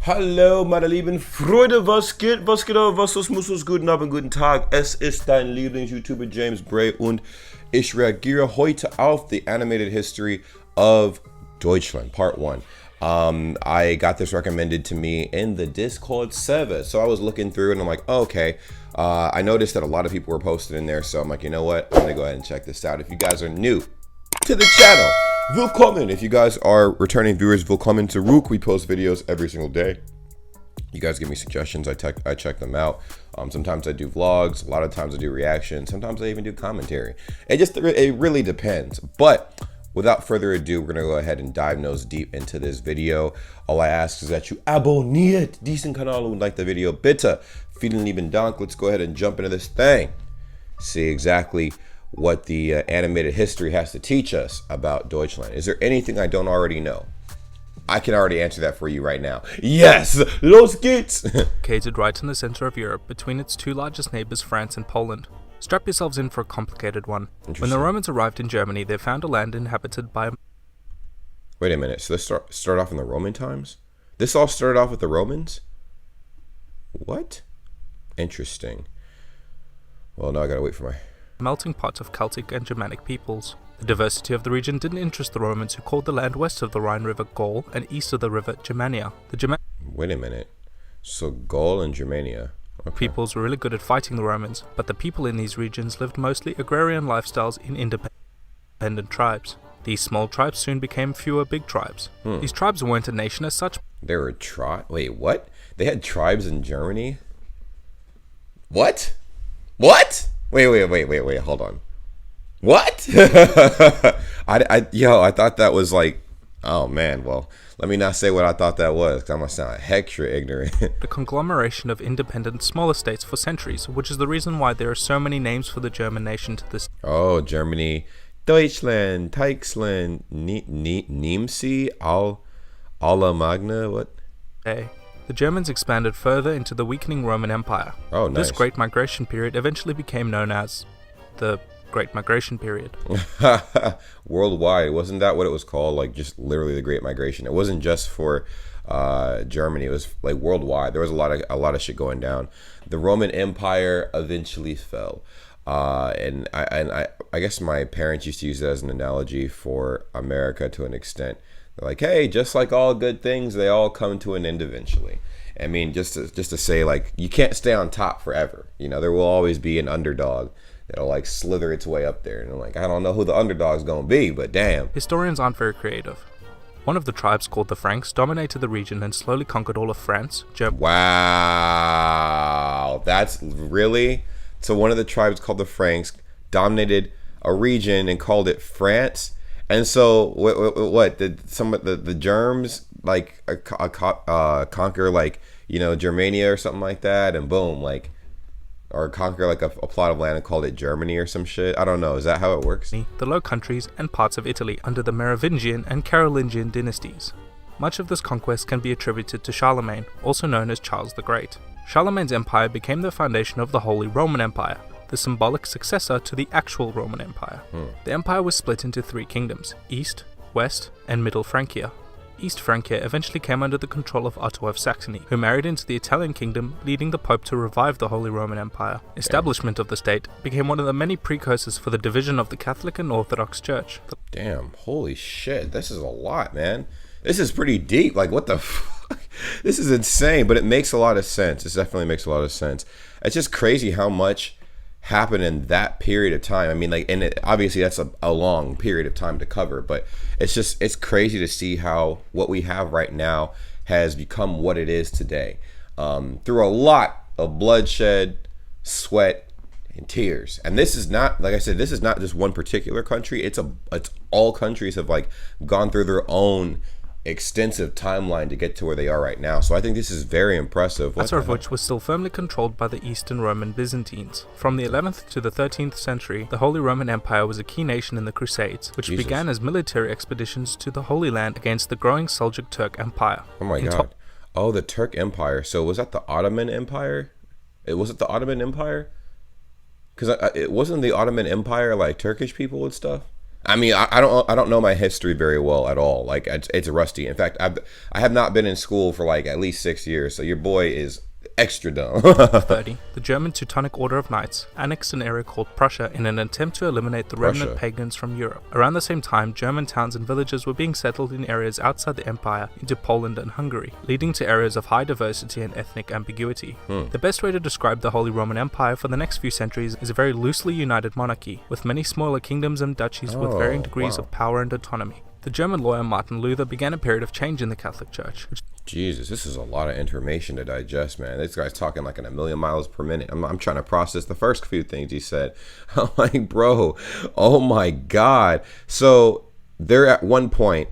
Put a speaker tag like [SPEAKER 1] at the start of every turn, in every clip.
[SPEAKER 1] Hallo meine lieben Freunde, was geht, was muss, guten Abend, guten Tag. Es ist dein Lieblings-YouTuber James Bray und ich reagiere heute auf the animated history of Deutschland, part 1. I got this recommended to me in the Discord server, so I was looking through and I'm like, oh, okay. I noticed that a lot of people were posted in there, so I'm like, you know what, I'm gonna go ahead and check this out. If you guys are new to the channel, willkommen. If you guys are returning viewers, willkommen to Rook. We post videos every single day. You guys give me suggestions. I check them out. Sometimes I do vlogs. A lot of times I do reactions. Sometimes I even do commentary. It really depends. But without further ado, we're gonna go ahead and dive nose deep into this video. All I ask is that you abonniert diesen Kanal und like the video. Bitte. Vielen lieben Dank. Let's go ahead and jump into this thing. See exactly what the animated history has to teach us about Deutschland. Is there anything I don't already know? I can already answer that for you right now. Yes! Los geht's!
[SPEAKER 2] Located right in the center of Europe, between its two largest neighbors, France and Poland. Strap yourselves in for a complicated one. When the Romans arrived in Germany, they found a land inhabited by...
[SPEAKER 1] Wait a minute, so this start off in the Roman times? This all started off with the Romans? What? Interesting. Well, now I gotta wait for my...
[SPEAKER 2] melting pot of Celtic and Germanic peoples. The diversity of the region didn't interest the Romans, who called the land west of the Rhine River Gaul and east of the river Germania.
[SPEAKER 1] Wait a minute. So Gaul and Germania. Okay.
[SPEAKER 2] Peoples were really good at fighting the Romans, but the people in these regions lived mostly agrarian lifestyles in independent tribes. These small tribes soon became fewer big tribes. These tribes weren't a nation as such.
[SPEAKER 1] There were Wait, what? They had tribes in Germany? What? What? Wait, hold on. What? I thought that was like, oh man, well, let me not say what I thought that was, because I'm gonna sound extra ignorant.
[SPEAKER 2] A conglomeration of independent smaller states for centuries, which is the reason why there are so many names for the German nation to this.
[SPEAKER 1] Oh, Germany, Deutschland, Teichsland, Niemcy, Alla Magna, what?
[SPEAKER 2] Hey. The Germans expanded further into the weakening Roman Empire.
[SPEAKER 1] Oh, nice.
[SPEAKER 2] This Great Migration period eventually became known as the Great Migration period.
[SPEAKER 1] Worldwide, wasn't that what it was called? Like just literally the Great Migration. It wasn't just for Germany. It was like worldwide. There was a lot of shit going down. The Roman Empire eventually fell, and I guess my parents used to use that as an analogy for America to an extent. They're like, hey, just like all good things, they all come to an end eventually. I mean, just to say, like, you can't stay on top forever. You know, there will always be an underdog that'll like slither its way up there. And I'm like, I don't know who the underdog's gonna be, but damn.
[SPEAKER 2] Historians aren't very creative. One of the tribes, called the Franks, dominated the region and slowly conquered all of France, Germany.
[SPEAKER 1] Wow, that's really? So one of the tribes called the Franks dominated a region and called it France. And so, what did some of the germs like conquer, like, you know, Germania or something like that, and boom, like, or conquer like a plot of land and called it Germany or some shit? I don't know. Is that how it works?
[SPEAKER 2] The Low Countries and parts of Italy under the Merovingian and Carolingian dynasties. Much of this conquest can be attributed to Charlemagne, also known as Charles the Great. Charlemagne's empire became the foundation of the Holy Roman Empire, the symbolic successor to the actual Roman Empire. The empire was split into three kingdoms: East, West, and Middle Francia. East Francia eventually came under the control of Otto of Saxony, who married into the Italian kingdom, leading the Pope to revive the Holy Roman Empire. Establishment of the state became one of the many precursors for the division of the Catholic and Orthodox Church.
[SPEAKER 1] Damn, holy shit, this is a lot, man. This is pretty deep. Like, what the fuck? This is insane, but it makes a lot of sense. It definitely makes a lot of sense. It's just crazy how much happened in that period of time. I mean, like, and obviously that's a long period of time to cover, but it's crazy to see how what we have right now has become what it is today, through a lot of bloodshed, sweat, and tears. And this is not, like I said, this is not just one particular country. It's all countries have like gone through their own extensive timeline to get to where they are right now. So I think this is very impressive.
[SPEAKER 2] Latter of which was still firmly controlled by the Eastern Roman Byzantines. From the 11th to the 13th century, the Holy Roman Empire was a key nation in the Crusades, which began as military expeditions to the Holy Land against the growing Seljuk Turk Empire.
[SPEAKER 1] Oh my god. Oh, the Turk Empire. So was that the Ottoman Empire? Was it the Ottoman Empire? Because it wasn't the Ottoman Empire like Turkish people and stuff? I mean, I don't know my history very well at all. Like it's rusty. In fact, I have not been in school for like at least 6 years. So your boy is extra dumb.
[SPEAKER 2] 30, the German Teutonic Order of Knights annexed an area called Prussia in an attempt to eliminate the remnant pagans from Europe. Around the same time, German towns and villages were being settled in areas outside the empire into Poland and Hungary, leading to areas of high diversity and ethnic ambiguity. The best way to describe the Holy Roman Empire for the next few centuries is a very loosely united monarchy, with many smaller kingdoms and duchies with varying degrees of power and autonomy. The German lawyer Martin Luther began a period of change in the Catholic Church, which
[SPEAKER 1] Jesus, this is a lot of information to digest, man. This guy's talking like in a million miles per minute. I'm trying to process the first few things he said. I'm like, bro, oh my God. So they're at one point,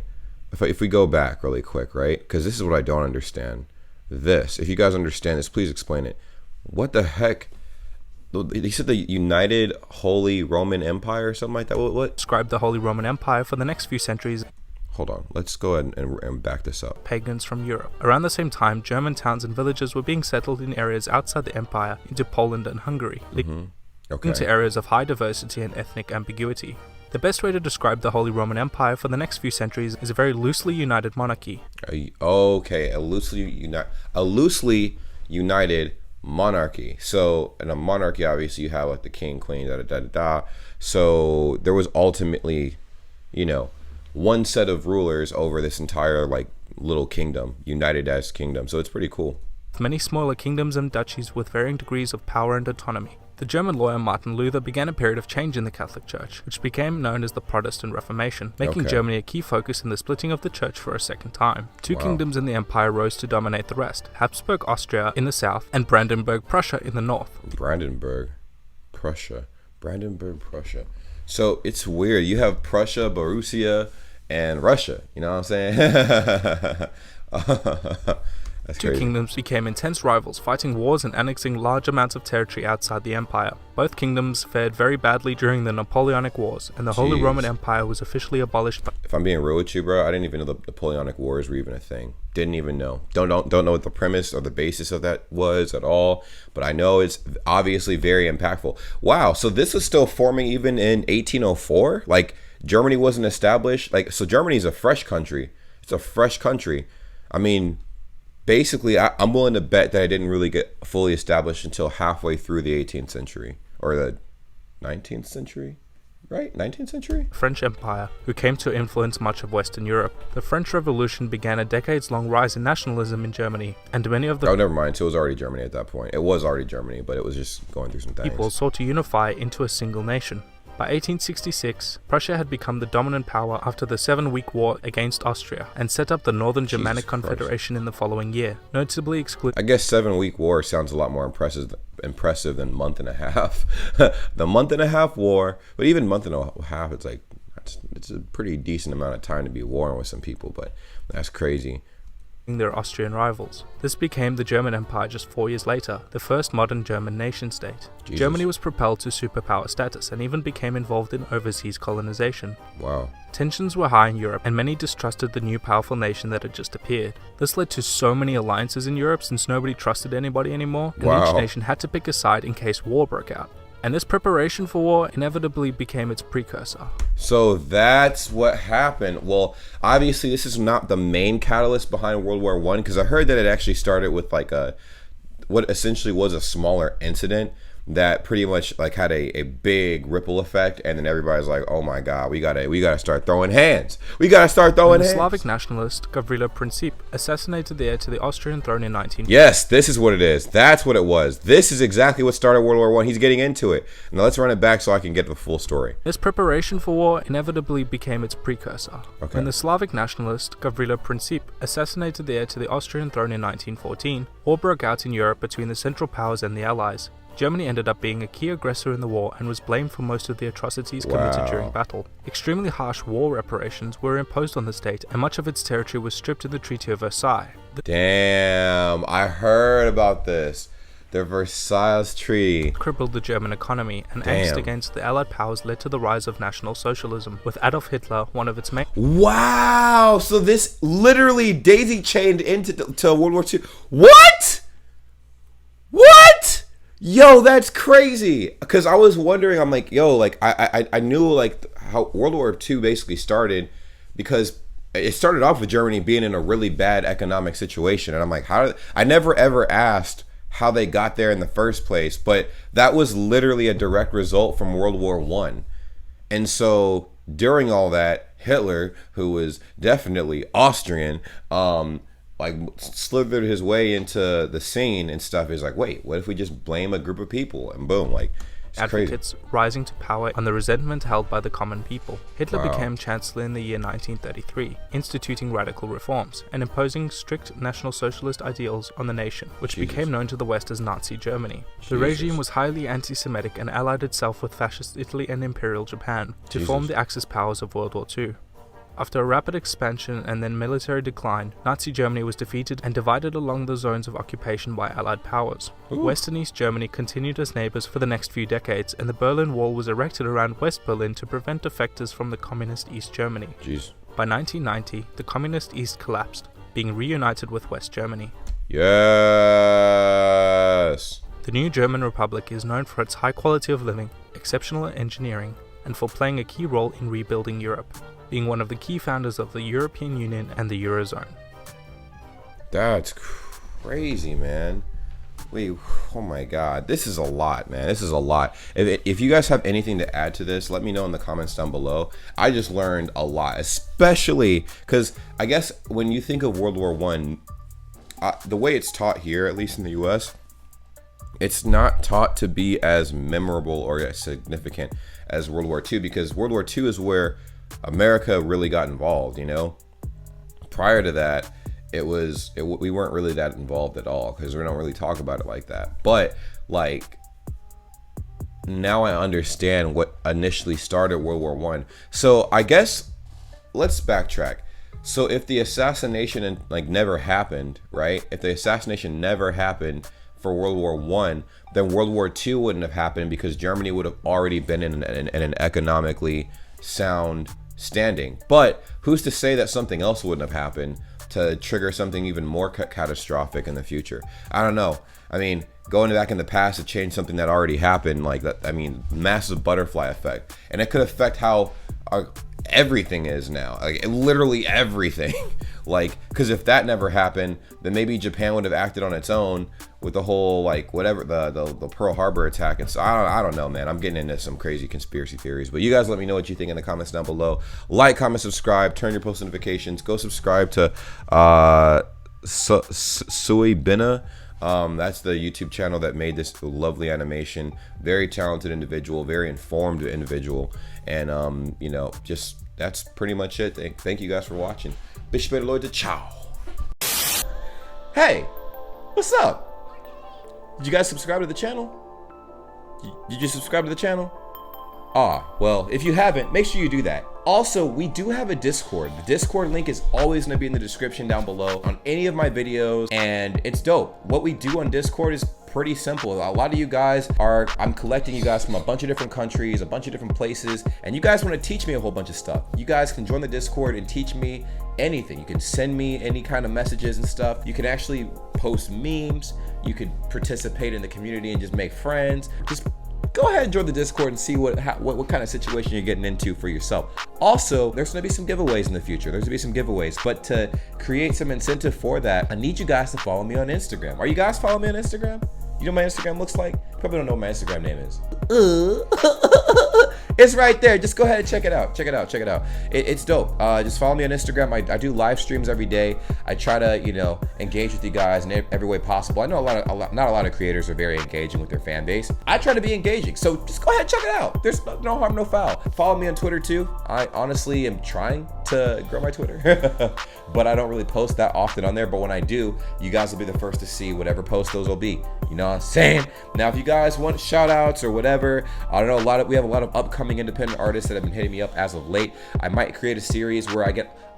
[SPEAKER 1] if we go back really quick, right? Because this is what I don't understand. If you guys understand this, please explain it. What the heck? He said the United Holy Roman Empire or something like that. What?
[SPEAKER 2] Described the Holy Roman Empire for the next few centuries.
[SPEAKER 1] Hold on, let's go ahead and back this up.
[SPEAKER 2] Pagans from Europe. Around the same time, German towns and villages were being settled in areas outside the empire into Poland and Hungary, leading to areas of high diversity and ethnic ambiguity. The best way to describe the Holy Roman Empire for the next few centuries is a very loosely united monarchy.
[SPEAKER 1] Okay, a loosely united monarchy. So in a monarchy, obviously you have like the king, queen, So there was ultimately, one set of rulers over this entire like little kingdom, united as kingdom. So it's pretty cool.
[SPEAKER 2] Many smaller kingdoms and duchies with varying degrees of power and autonomy. The German lawyer Martin Luther began a period of change in the Catholic Church, which became known as the Protestant Reformation, making Germany a key focus in the splitting of the church for a second time. Two kingdoms in the empire rose to dominate the rest: Habsburg Austria in the south and Brandenburg Prussia in the north.
[SPEAKER 1] Brandenburg Prussia. So it's weird. You have Prussia, Borussia, and Russia. You know what I'm saying? That's
[SPEAKER 2] Two
[SPEAKER 1] crazy.
[SPEAKER 2] kingdoms became intense rivals, fighting wars and annexing large amounts of territory outside the empire. Both kingdoms fared very badly during the Napoleonic Wars, and the Holy Roman Empire was officially abolished.
[SPEAKER 1] If I'm being real with you, bro, I didn't even know the Napoleonic Wars were even a thing. Didn't even know. Don't know what the premise or the basis of that was at all. But I know it's obviously very impactful. Wow, so this was still forming even in 1804? Like, Germany wasn't established? Like, so Germany's a fresh country. It's a fresh country. I mean, basically, I'm willing to bet that it didn't really get fully established until halfway through the 18th century or the 19th century, right? 19th century?
[SPEAKER 2] French Empire, who came to influence much of Western Europe. The French Revolution began a decades-long rise in nationalism in Germany, and many of the
[SPEAKER 1] never mind. So it was already Germany at that point. It was already Germany, but it was just going through some things.
[SPEAKER 2] people sought to unify into a single nation. By 1866, Prussia had become the dominant power after the 7-week war against Austria and set up the Northern Germanic Confederation in the following year, notably excluding.
[SPEAKER 1] I guess 7-week war sounds a lot more impressive than month and a half. The month and a half war, but even month and a half, it's like it's a pretty decent amount of time to be warring with some people, but that's crazy.
[SPEAKER 2] Their Austrian rivals. This became the German Empire just 4 years later, the first modern German nation-state.
[SPEAKER 1] Jesus.
[SPEAKER 2] Germany was propelled to superpower status and even became involved in overseas colonization.
[SPEAKER 1] Wow.
[SPEAKER 2] Tensions were high in Europe, and many distrusted the new powerful nation that had just appeared. This led to so many alliances in Europe since nobody trusted anybody anymore, and each nation had to pick a side in case war broke out. And this preparation for war inevitably became its precursor.
[SPEAKER 1] So that's what happened. Well, obviously this is not the main catalyst behind World War I, because I heard that it actually started with like what essentially was a smaller incident that pretty much like had a big ripple effect, and then everybody's like, oh my god, we gotta start throwing hands.
[SPEAKER 2] The Slavic nationalist Gavrilo Princip assassinated the heir to the Austrian throne in 1940.
[SPEAKER 1] Yes, this is what it is. That's what it was. This is exactly what started World War I. He's getting into it. Now let's run it back so I can get the full story.
[SPEAKER 2] This preparation for war inevitably became its precursor.
[SPEAKER 1] Okay.
[SPEAKER 2] When the Slavic nationalist Gavrilo Princip assassinated the heir to the Austrian throne in 1914, war broke out in Europe between the Central Powers and the Allies. Germany ended up being a key aggressor in the war and was blamed for most of the atrocities committed during battle. Extremely harsh war reparations were imposed on the state, and much of its territory was stripped in the Treaty of Versailles.
[SPEAKER 1] Damn, I heard about this. The Versailles Treaty
[SPEAKER 2] crippled the German economy, and angst against the Allied powers led to the rise of National Socialism, with Adolf Hitler one of its main.
[SPEAKER 1] Wow, so this literally daisy-chained into World War II. What? Yo, that's crazy. Because I was wondering, I'm like, yo, like I knew like how World War II basically started, because it started off with Germany being in a really bad economic situation. And I'm like, I never ever asked how they got there in the first place, but that was literally a direct result from World War I. And so during all that, Hitler, who was definitely Austrian, like slithered his way into the scene and stuff. Is like, wait, what if we just blame a group of people? And boom, like, it's
[SPEAKER 2] advocates
[SPEAKER 1] crazy.
[SPEAKER 2] Rising to power on the resentment held by the common people. Hitler became chancellor in the year 1933, instituting radical reforms and imposing strict National Socialist ideals on the nation, which became known to the West as Nazi Germany. The regime was highly anti-Semitic and allied itself with fascist Italy and Imperial Japan to form the Axis powers of World War II. After a rapid expansion and then military decline, Nazi Germany was defeated and divided along the zones of occupation by Allied powers. West and East Germany continued as neighbors for the next few decades, and the Berlin Wall was erected around West Berlin to prevent defectors from the communist East Germany. By 1990, the communist East collapsed, being reunited with West Germany.
[SPEAKER 1] Yes!
[SPEAKER 2] The new German Republic is known for its high quality of living, exceptional engineering, and for playing a key role in rebuilding Europe, being one of the key founders of the European Union and the Eurozone.
[SPEAKER 1] That's crazy, man. Wait, oh my god. This is a lot, man. This is a lot. If you guys have anything to add to this, let me know in the comments down below. I just learned a lot, especially because I guess when you think of World War I, the way it's taught here, at least in the US, it's not taught to be as memorable or as significant as World War II, because World War II is where America really got involved, you know? Prior to that, we weren't really that involved at all, because we don't really talk about it like that. But like, now I understand what initially started World War I. So I guess let's backtrack. So if the assassination never happened, right? If the assassination never happened for World War I, then World War II wouldn't have happened, because Germany would have already been in an economically sound standing. But who's to say that something else wouldn't have happened to trigger something even more catastrophic in the future? I don't know. I mean, going back in the past to change something that already happened, like that, I mean, massive butterfly effect, and it could affect how everything is now, like literally everything. Like, because if that never happened, then maybe Japan would have acted on its own with the whole, like, whatever, the Pearl Harbor attack. And so I don't know, man. I'm getting into some crazy conspiracy theories, but you guys let me know what you think in the comments down below. Like, comment, subscribe, turn your post notifications. Go subscribe to Sui Bina. That's the YouTube channel that made this lovely animation. Very talented individual, very informed individual, and you know, just that's pretty much it. Thank you guys for watching. Bishop Leute, ciao. Hey, what's up? Did you guys subscribe to the channel? Did you subscribe to the channel? Well, if you haven't, make sure you do that. Also, we do have a Discord. The Discord link is always going to be in the description down below on any of my videos, and it's dope. What we do on Discord is pretty simple. A lot of you guys I'm collecting you guys from a bunch of different countries, a bunch of different places, and you guys want to teach me a whole bunch of stuff. You guys can join the Discord and teach me anything. You can send me any kind of messages and stuff. You can actually post memes. You could participate in the community and just make friends. Just go ahead and join the Discord and see what kind of situation you're getting into for yourself. Also, there's gonna be some giveaways in the future. There's gonna be some giveaways, but to create some incentive for that, I need you guys to follow me on Instagram. Are you guys following me on Instagram? You know what my Instagram looks like? You probably don't know what my Instagram name is. It's right there. Just go ahead and check it out. Check it out. Check it out. It's dope. Just follow me on Instagram. I do live streams every day. I try to, you know, engage with you guys in every way possible. I know not a lot of creators are very engaging with their fan base. I try to be engaging. So just go ahead and check it out. There's no harm, no foul. Follow me on Twitter too. I honestly am trying to grow my Twitter, but I don't really post that often on there. But when I do, you guys will be the first to see whatever post those will be. You know what I'm saying? Now, if you guys want shout outs or whatever, I don't know, we have a lot of upcoming independent artists that have been hitting me up as of late. I might create a series where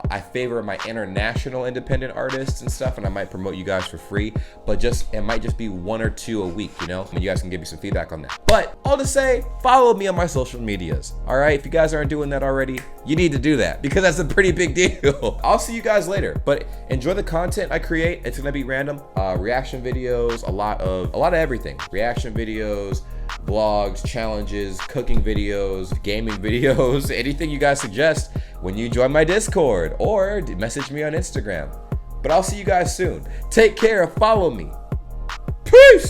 [SPEAKER 1] I favor my international independent artists and stuff, and I might promote you guys for free, but it might just be 1 or 2 a week, you know, and you guys can give me some feedback on that. But all to say, follow me on my social medias. All right, if you guys aren't doing that already, you need to do that, because that's a pretty big deal. I'll see you guys later, but enjoy the content I create. It's gonna be random reaction videos, a lot of everything, reaction videos, vlogs, challenges, cooking videos, gaming videos, anything you guys suggest when you join my Discord or message me on Instagram. But I'll see you guys soon. Take care. Follow me. Peace.